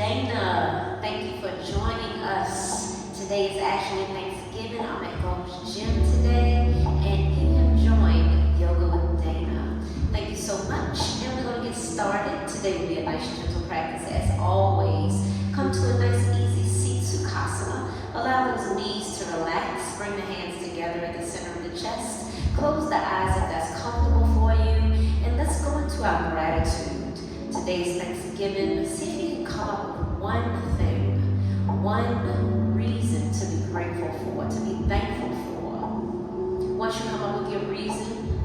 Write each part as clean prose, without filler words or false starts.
Dayna. Thank you for joining us. Today is actually Thanksgiving. I'm at Gold's Gym today, and you have joined Yoga with Dayna. Thank you so much, and we're going to get started. Today will be a nice, gentle practice as always. Come to a nice, easy seat, Sukhasana. Allow those knees to relax. Bring the hands together at the center of the chest. Close the eyes if that's comfortable for you, and let's go into our gratitude. Today's Thanksgiving. See if you can come up with one thing, one reason to be grateful for, to be thankful for. Once you come up with your reason,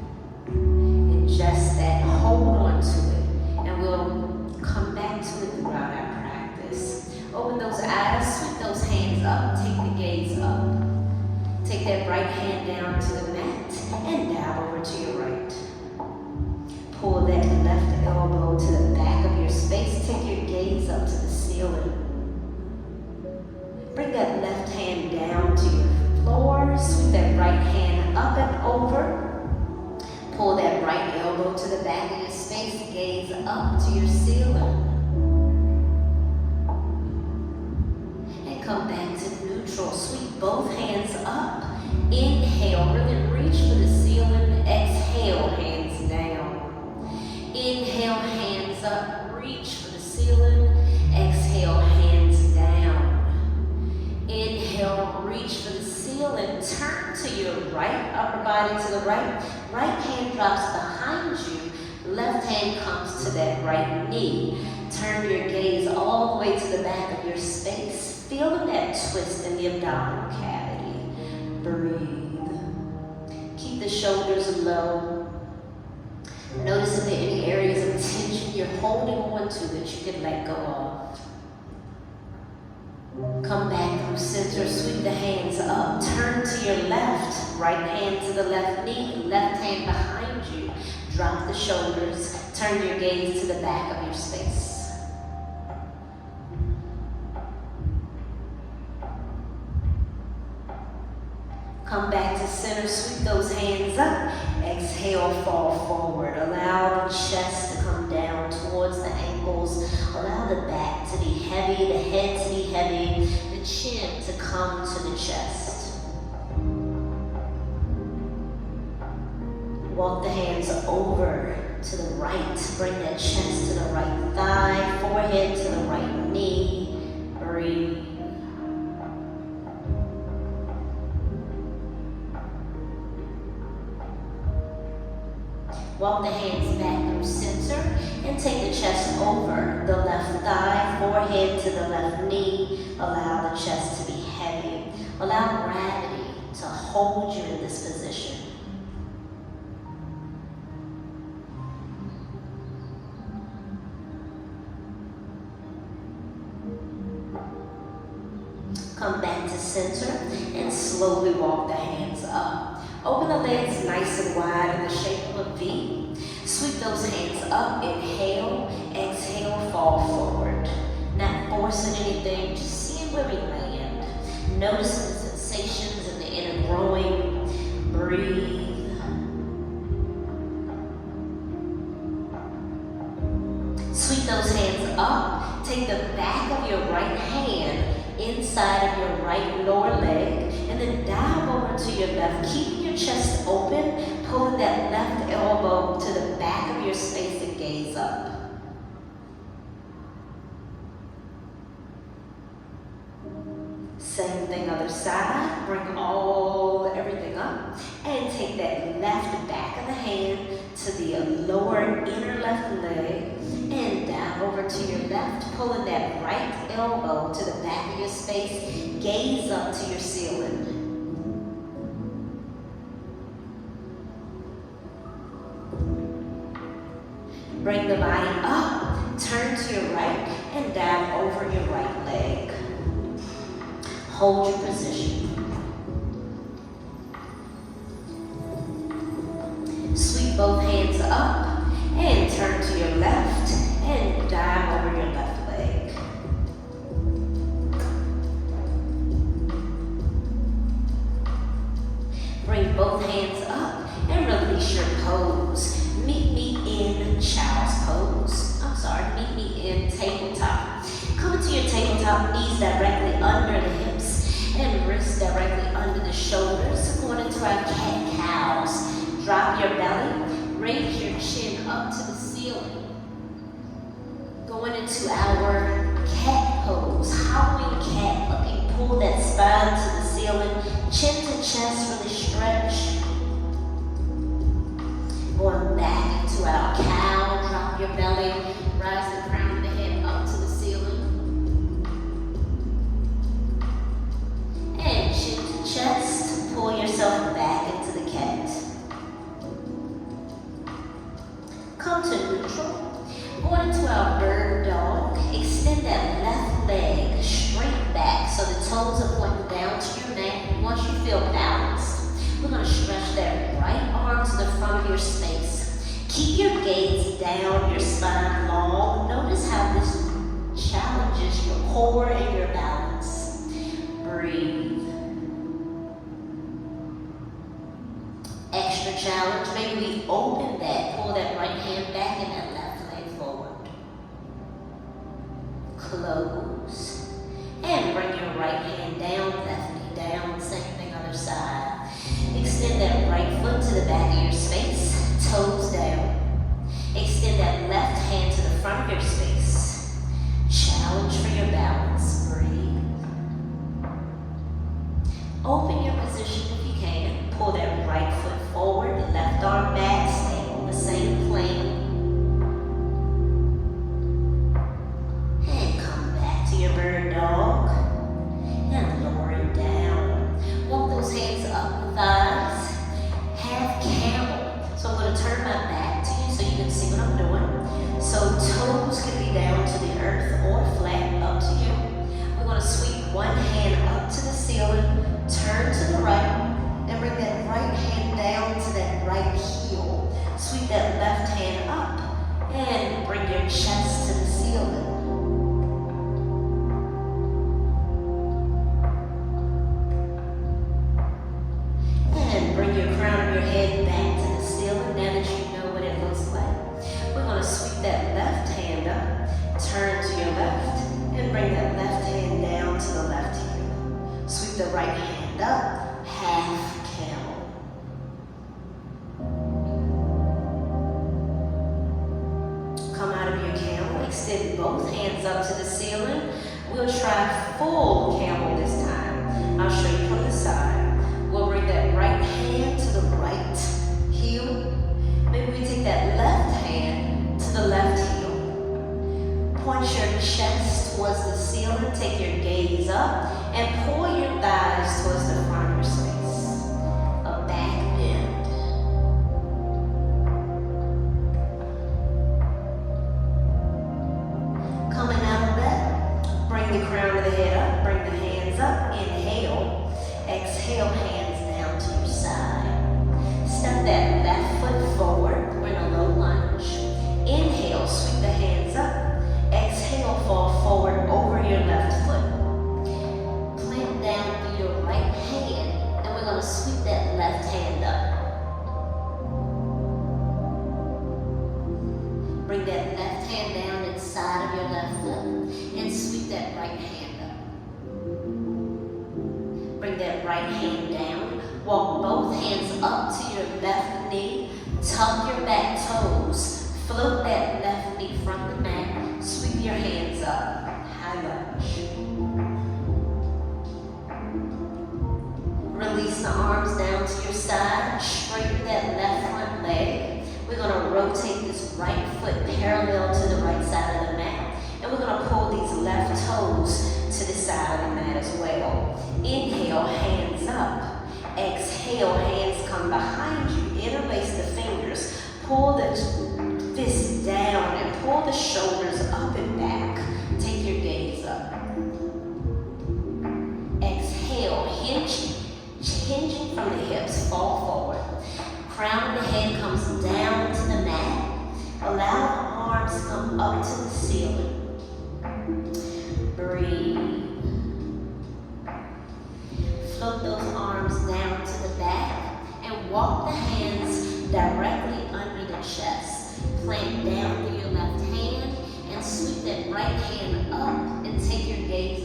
ingest that, hold on to it, and we'll come back to it throughout our practice. Open those eyes, sweep those hands up, take the gaze up. Take that right hand down to the mat and dive over to your right. Pull that left elbow to the back of your space. Take your gaze up to the ceiling. Bring that left hand down to your floor. Sweep that right hand up and over. Pull that right elbow to the back of your space. Gaze up to your ceiling. And come back to neutral. Sweep both hands up. Inhale, really reach for the ceiling. Exhale, hands down. Inhale, hands up, reach for the ceiling. Exhale, hands down. Inhale, reach for the ceiling. Turn to your right, upper body to the right. Right hand drops behind you. Left hand comes to that right knee. Turn your gaze all the way to the back of your space. Feeling that twist in the abdominal cavity. Breathe. Keep the shoulders low. Notice if there are any areas of tension you're holding on to that you can let go of. Come back through center, sweep the hands up, turn to your left, right hand to the left knee, left hand behind you. Drop the shoulders, turn your gaze to the back of your space. Come back to center, sweep those hands up. Exhale, fall forward. Allow the chest to come down towards the ankles. Allow the back to be heavy, the head to be heavy, the chin to come to the chest. Walk the hands over to the right. Bring that chest to the right thigh, forehead to the right knee. Breathe. Walk the hands back through center and take the chest over the left thigh, forehead to the left knee. Allow the chest to be heavy. Allow gravity to hold you in this position. Come back to center and slowly walk the hands up. Open the legs nice and wide in the shape of a V. Sweep those hands up. Inhale, exhale, fall forward. Not forcing anything, just seeing where we land. Noticing the sensations in the inner groin. Breathe. Sweep those hands up. Take the back of your right hand inside of your right lower leg, and then dive over to your left, keeping your chest open, pulling that left elbow to the back of your space and gaze up. Same thing other side. Bring everything up, and take that left back of the hand to the lower inner left leg, and dive over to your left, pulling that right elbow to the back of your space. Gaze up to your ceiling. Bring the body up, turn to your right, and dive over your right leg. Hold your position. Sweep both hands up and turn to your left and dive over your left leg. Bring both hands up and release your pose. Meet me in child's pose. Meet me in tabletop. Come into your knees directly under the hips and wrists directly under the shoulders. Going into our cat-cows. Drop your belly, raise your chin up to the ceiling. Going into our cat pose, howling cat, looking, pull that spine to the ceiling, chin to chest, really stretch. Going back into our cow, drop your belly, rise the crown of the head up to the ceiling. And chin to chest, pull yourself back into the cat. Come to neutral. Going into our bird dog, extend that left leg straight back so the toes are pointing down to your mat. Once you feel balanced, we're going to stretch that right arm to the front of your space. Keep your gaze down, your spine long. Notice how this challenges your core and your balance. Breathe. Extra challenge, maybe we open that, pull that right hand back and that left leg forward. Close. And bring your right hand down, left knee down, same thing other side. Extend that right foot to the back of your space, toes down. Extend that left hand to the front of your space. Challenge for your balance, breathe. Open your position if you can. Pull that right foot forward, left arm back, stay on the same plane. And come back to your bird dog. And lower it down. Walk those hands up the thighs. Have camel. So I'm going to turn my back to you so you can see what I'm doing. So toes can be down to the earth or flat, up to you. We're going to sweep one hand up to the ceiling, turn to the right, and bring that right hand down to that right heel. Sweep that left hand up and bring your chest to the ceiling. And bring your crown of your head back to the ceiling now that you know what it looks like. We're going to sweep that left hand up, turn to your left, and bring that left hand down to the left heel. Sweep the right hand up, half camel. Come out of your camel, extend both hands up to the ceiling. We'll try full camel this time. I'll show you from the side. We'll bring that right hand to the right heel. Maybe we take that left hand to the left heel. Point your chest towards the ceiling, take your gaze up, and pull your thighs towards the front of your space. A back bend. Coming out of that, bring the crown of the head up, bring the hands up, inhale. Exhale, hands down to your side. Step that left foot forward, we're in a low lunge. Inhale, sweep the hands up. Exhale, fall forward over your left foot. Plant down through your right hand, and we're going to sweep that left hand up. Bring that left hand down inside of your left foot, and sweep that right hand up. Bring that right hand down. Walk both hands up to your left knee. Tuck your back toes. Float that left knee from the mat. Sweep your hands up. High lunge. Release the arms down to your side. Straighten that left front leg. We're going to rotate this right foot parallel to the right side of the mat. And we're going to pull these left toes to the side of the mat as well. Inhale, hands up. Exhale, hands come behind you. Interlace the fingers. Pull the fists down and pull the shoulders up and back. Take your gaze up. Exhale, hinging from the hips, fall forward. Crown of the head comes down to the mat. Allow the arms to come up to the ceiling. Breathe. Float those arms down to the back and walk the hands directly under the chest. Plant down through your left hand and sweep that right hand up and take your gaze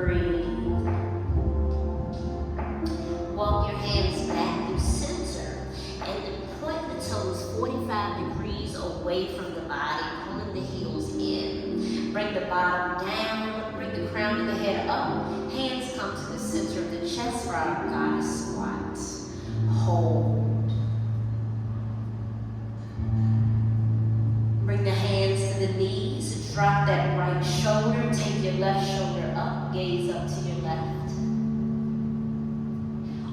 Breathe. Walk your hands back through center and point the toes 45 degrees away from the body, pulling the heels in. Bring the bottom down, bring the crown of the head up. Hands come to the center of the chest for our goddess squat. Hold. Bring the hands to the knees. Drop that right shoulder. Take your left shoulder up. Gaze up to your left.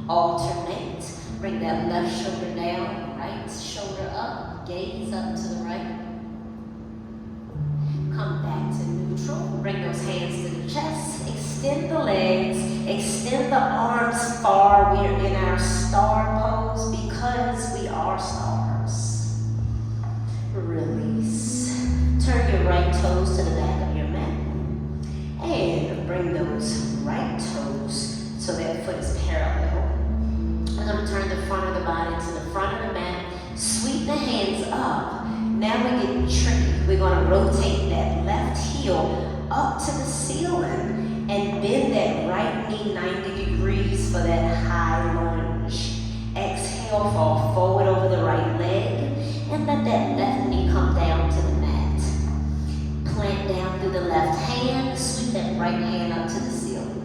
Alternate. Bring that left shoulder down. Right shoulder up. Gaze up to the right. Come back to neutral. Bring those hands to the chest. Extend the legs. Extend the arms far. We are in our star pose because we are stars. Release. Turn your right toes to the back of your mat. And bring those right toes so that foot is parallel. We're going to turn the front of the body to the front of the mat. Sweep the hands up. Now we're getting tricky. We're going to rotate that left heel up to the ceiling and bend that right knee 90 degrees for that high lunge. Exhale, fall forward over the right leg and let that left knee come down to the mat. Plant down through the left hand, sweep that right hand up to the ceiling.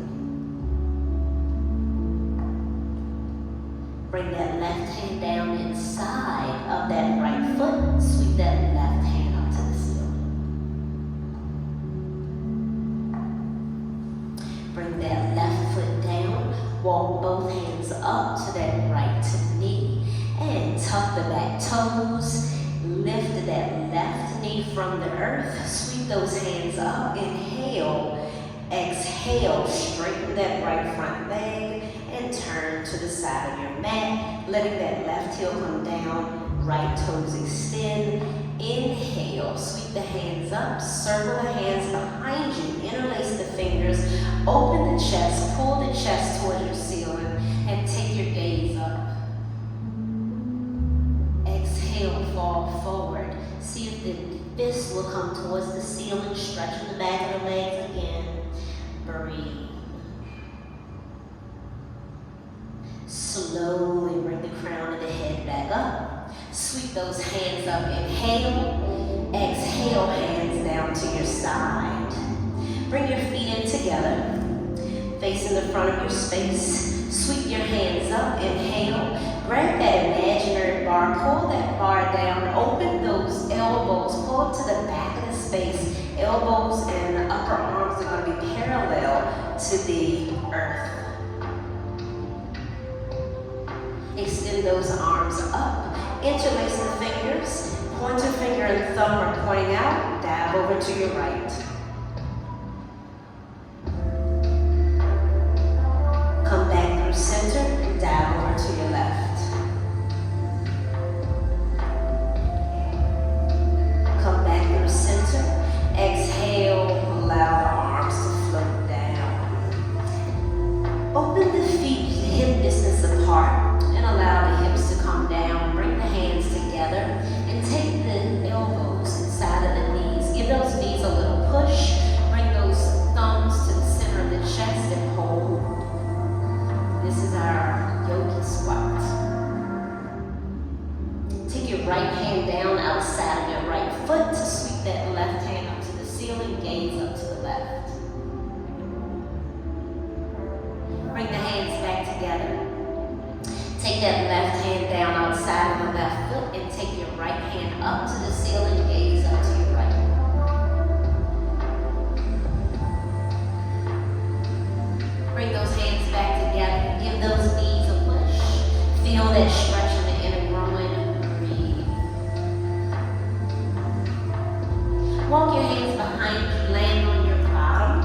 Bring that left hand down inside of that right foot, sweep that left hand up to the ceiling. Bring that left foot down, walk both hands up to that right knee, and tuck the back toes. Lift that left knee from the earth. Sweep those hands up. Inhale. Exhale. Straighten that right front leg and turn to the side of your mat. Letting that left heel come down. Right toes extend. Inhale. Sweep the hands up. Circle the hands behind you. Interlace the fingers. Open the chest. Pull the chest towards your ceiling. And take your gaze up. Exhale, fall forward. See if the fist will come towards the ceiling, stretching the back of the legs again. Breathe. Slowly bring the crown of the head back up. Sweep those hands up. Inhale. Exhale, hands down to your side. Bring your feet in together. Facing the front of your space. Sweep your hands up. Inhale. Grab that imaginary bar, pull that bar down, open those elbows, pull up to the back of the space. Elbows and upper arms are going to be parallel to the earth. Extend those arms up, interlace the fingers, pointer finger and thumb are pointing out, dab over to your right. Come back through center and dab over to your left. Come back through center. Exhale, allow the arms to float down. Open the feet, hip distance apart, and allow the hips to come down. Bring the hands together and take the elbows inside of the knees. Give those knees a little push. Bring those thumbs to the center of the chest and hold. This is our yogi squat. Take your right hand down outside of your right foot to sweep that left hand up to the ceiling, gaze up to the left. Bring the hands back together. Take that left hand down outside of the left foot and take your right hand up to the ceiling, gaze up to your right. Bring those hands back together. Give those knees a push. Feel that stretch in the inner groin. Breathe. Walk your hands behind you, land on your bottom,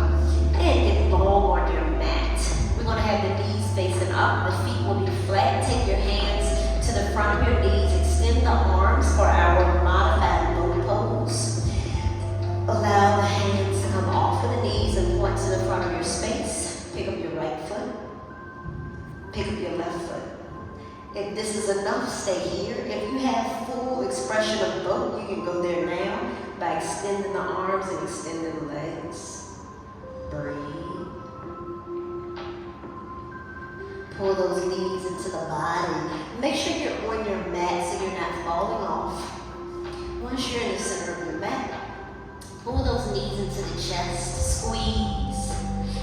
and get long on your mat. We're going to have the knees facing up. The feet will be flat. Take your hands to the front of your knees. Extend the arms for our modified bow pose. Allow the hands to come off of the knees and point to the front of your space. Pick up your right foot. Pick up your left foot. If this is enough, stay here. If you have full expression of both, you can go there now by extending the arms and extending the legs. Breathe. Pull those knees into the body. Make sure you're on your mat so you're not falling off. Once you're in the center of your mat, pull those knees into the chest, squeeze,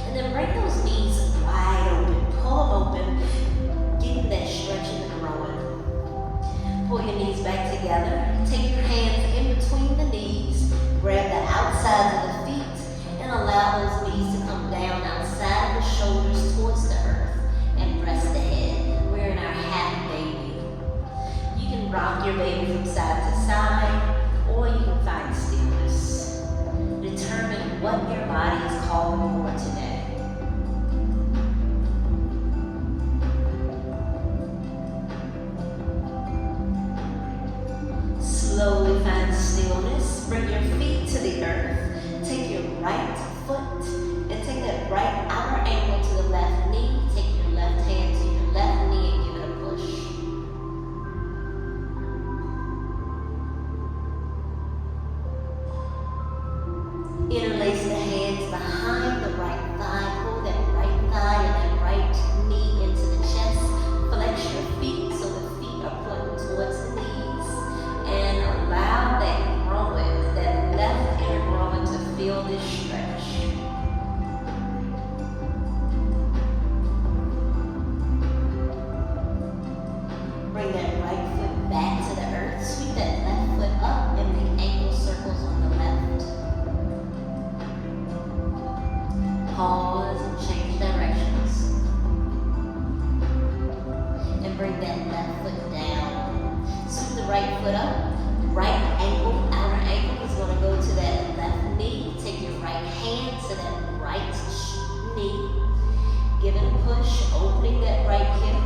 and then bring those knees wide open. Pull them open, getting that stretching and growing. Pull your knees back together. Take your hands in between the knees, grab the outsides of the feet, and allow those knees to come down outside of the shoulders towards the earth, and rest the head. We're in our happy baby. You can rock your baby from side to side, or you can find stillness. Determine what your body is calling for today. Slowly find stillness. Bring your feet to the earth. Take your right foot and take that right outer ankle to the left knee. Take your left hand to your left knee and give it a push. Interlace the hands behind the right thigh. Pull that right thigh and that right knee into the chest. Flex your feet so the feet are pointing towards the knees. And allow that growing, that left inner growing to feel this stretch. Bring that right foot back to the earth. Sweep that left foot up and make ankle circles on the left. Pause and change directions. And bring that left foot down. Sweep the right foot up. Right ankle, outer ankle is going to go to that left knee. Take your right hand to that right knee. Give it a push, opening that right hip.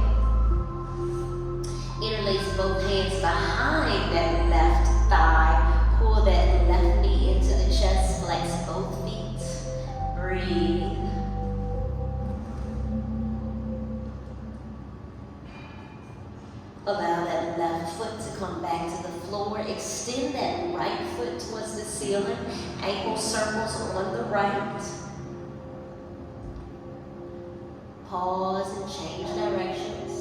Interlace both hands behind that left thigh. Pull that left knee into the chest. Flex both feet. Breathe. Allow that left foot to come back to the floor. Extend that right foot towards the ceiling. Ankle circles on the right. Pause and change directions.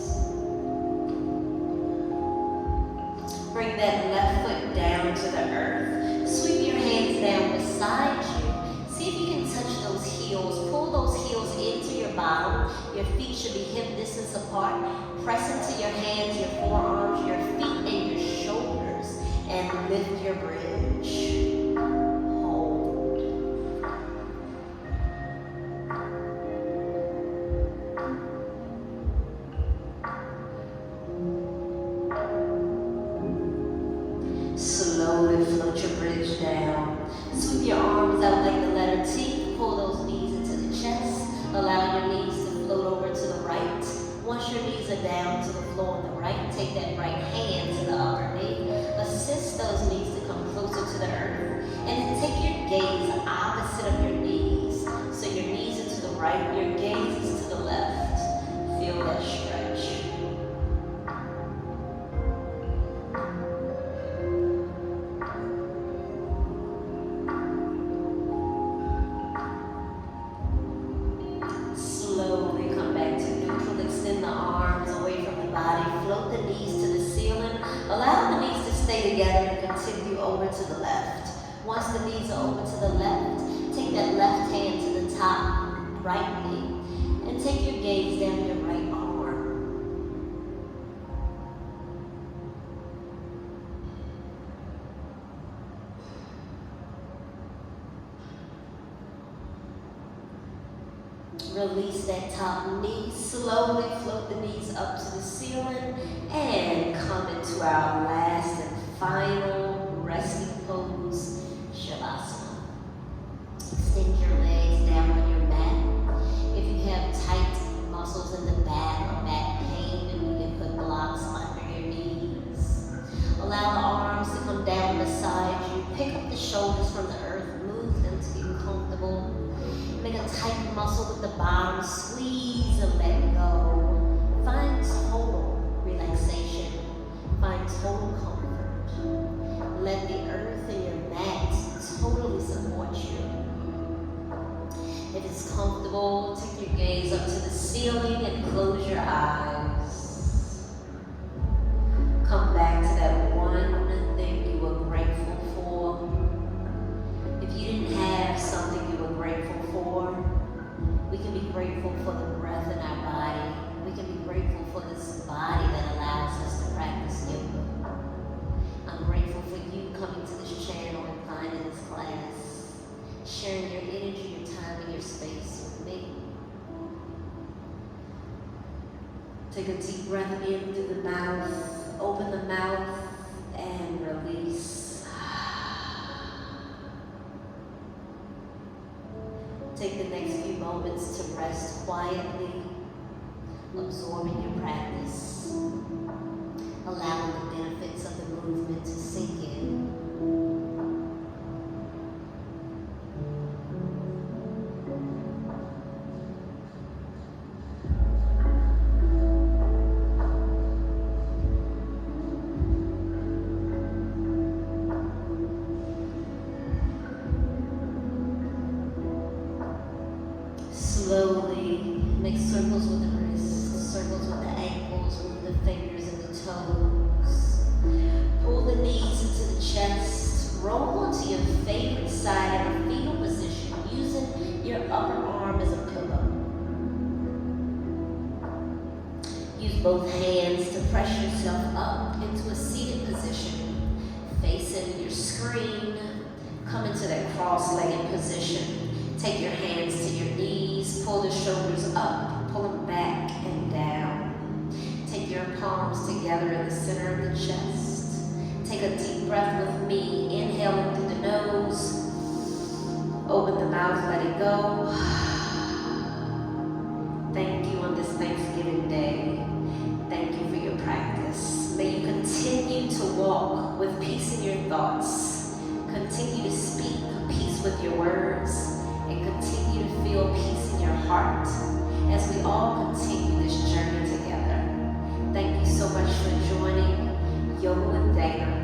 Bring that left foot down to the earth. Sweep your hands down beside you. See if you can touch those heels. Pull those heels into your bottom. Your feet should be hip distance apart. Press into your hands, your forearms, your feet, and your shoulders. And lift your bridge. Hold. Slowly float your bridge down. Sweep your arms out like the letter T. Pull those knees into the chest. Allow your knees to float over to the right. Once your knees are down to the floor on the right, take that right hand to the upper knee. Assist those knees to come closer to the earth. And then take your gaze opposite of your knees. So your knees are to the right, your gaze is to the left. Feel that stretch. Slowly come back to neutral. Extend the arms away from the body. Float the knees to the ceiling. Allow the knees to stay together and continue over to the left. Once the knees are over to the left, take that left hand to the top right knee and take your gaze down your right arm. Release that top knee. Slowly float the knees up to the ceiling and come into our last and final resting pose, Shavasana. Extend your legs down on your mat. If you have tight muscles in the back or back pain, then you can put blocks under your knees. Allow the arms to come down beside you. Pick up the shoulders from the earth. Move them to get comfortable. Make a tight muscle with the bottom. Squeeze and let go. Find total relaxation. Find total comfort. Let the earth and your mat totally support you. If it's comfortable, take your gaze up to the ceiling and close your eyes. Come back to that one thing you were grateful for. If you didn't have something you were grateful for, we can be grateful for the breath in our body. We can be grateful for this body that allows us to practice yoga. I'm grateful for you coming to this channel and finding this class, sharing your energy, your time, and your space with me. Take a deep breath in through the mouth, open the mouth, and release. Take the next few moments to rest quietly, absorbing your practice, allowing the benefits of the movement to sink in. Slowly make circles with the wrists, circles with the ankles, move the fingers and the toes. Pull the knees into the chest, roll onto your favorite side in a fetal position, using your upper arm as a pillow. Use both hands to press yourself up into a seated position. Facing your screen, come into that cross-legged position. Take your hands to your knees, pull the shoulders up, pull them back and down. Take your palms together in the center of the chest. Take a deep breath with me, inhaling through the nose. Open the mouth, let it go. Thank you on this Thanksgiving Day. Thank you for your practice. May you continue to walk with peace in your thoughts. Continue to speak peace with your words. And continue to feel peace in your heart as we all continue this journey together. Thank you so much for joining Yoga with Dayna.